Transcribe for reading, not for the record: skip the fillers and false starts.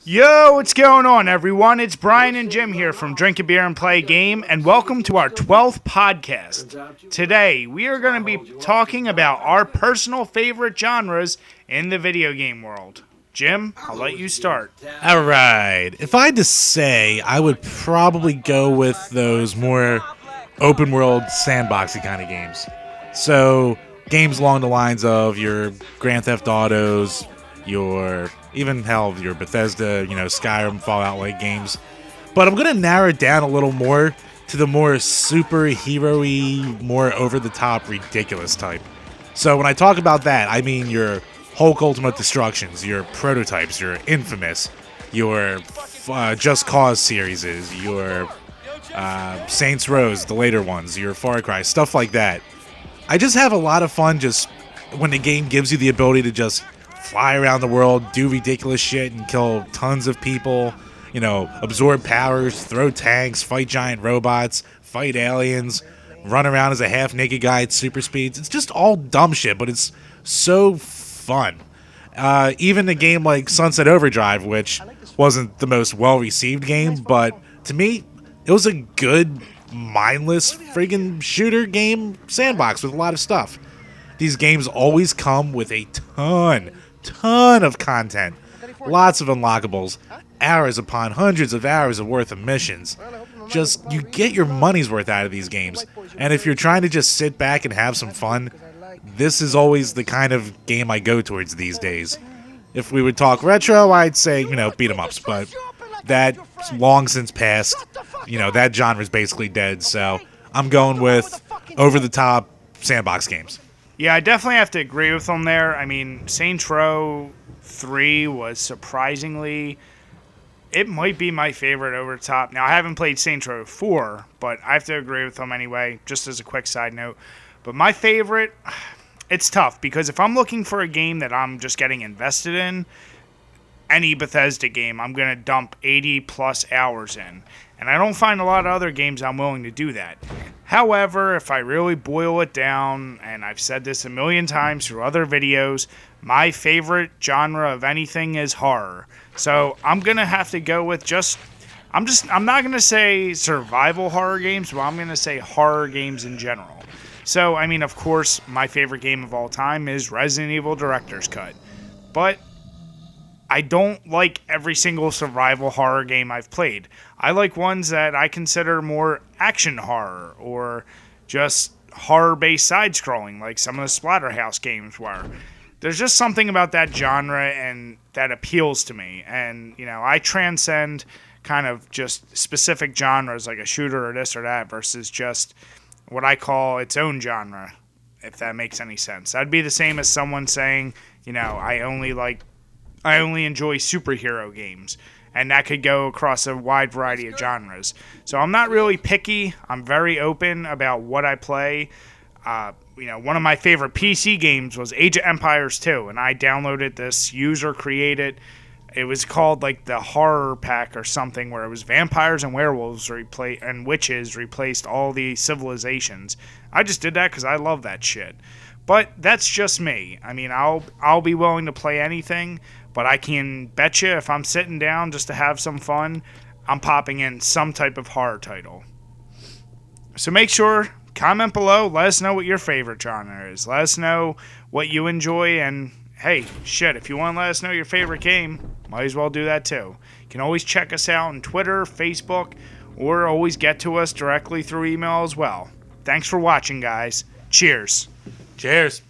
Yo, what's going on, everyone? It's Brian and Jim here from DrinkABeerandPlayAGame, and welcome to our 12th podcast. Today, we are going to be talking about our personal favorite genres in the video game world. Jim, I'll let you start. All right. If I had to say, I would probably go with those more open world sandboxy kind of games. So, games along the lines of your Grand Theft Autos, your your Bethesda, Skyrim, Fallout-like games. But I'm going to narrow it down a little more to the more superhero-y, more over-the-top, ridiculous type. So when I talk about that, I mean your Hulk Ultimate Destructions, your Prototypes, your Infamous, your Just Cause series, your Saints Row, the later ones, your Far Cry, stuff like that. I just have a lot of fun just when the game gives you the ability to just fly around the world, do ridiculous shit, and kill tons of people, absorb powers, throw tanks, fight giant robots, fight aliens, run around as a half-naked guy at super speeds. It's just all dumb shit, but it's so fun. Even a game like Sunset Overdrive, which wasn't the most well-received game, but to me, it was a good, mindless friggin' shooter game sandbox with a lot of stuff. These games always come with a ton of content, lots of unlockables, hours upon hundreds of hours of worth of missions. Just, you get your money's worth out of these games, and if you're trying to just sit back and have some fun, this is always the kind of game I go towards these days. If we would talk retro, I'd say, beat 'em ups, but that's long since passed. That genre's basically dead, so I'm going with over-the-top sandbox games. Yeah, I definitely have to agree with them there. I mean, Saints Row 3 was surprisingly... It might be my favorite over top. Now, I haven't played Saints Row 4, but I have to agree with them anyway, just as a quick side note. But my favorite, it's tough, because if I'm looking for a game that I'm just getting invested in, any Bethesda game, I'm going to dump 80-plus hours in. And I don't find a lot of other games I'm willing to do that. However, if I really boil it down, and I've said this a million times through other videos, my favorite genre of anything is horror. So I'm going to have to go with I'm not going to say survival horror games, but I'm going to say horror games in general. So, I mean, of course, my favorite game of all time is Resident Evil Director's Cut. But I don't like every single survival horror game I've played. I like ones that I consider more action horror or just horror-based side-scrolling, like some of the Splatterhouse games were. There's just something about that genre and that appeals to me. And, I transcend kind of just specific genres like a shooter or this or that versus just what I call its own genre, if that makes any sense. That'd be the same as someone saying, I only enjoy superhero games, and that could go across a wide variety of genres. So I'm not really picky. I'm very open about what I play. One of my favorite PC games was Age of Empires 2, and I downloaded this user-created. It was called like the Horror Pack or something, where it was vampires and werewolves and witches replaced all the civilizations. I just did that because I love that shit. But that's just me. I mean, I'll be willing to play anything, but I can bet you if I'm sitting down just to have some fun, I'm popping in some type of horror title. So make sure, comment below, let us know what your favorite genre is. Let us know what you enjoy, and hey, shit, if you want to let us know your favorite game, might as well do that too. You can always check us out on Twitter, Facebook, or always get to us directly through email as well. Thanks for watching, guys. Cheers. Cheers.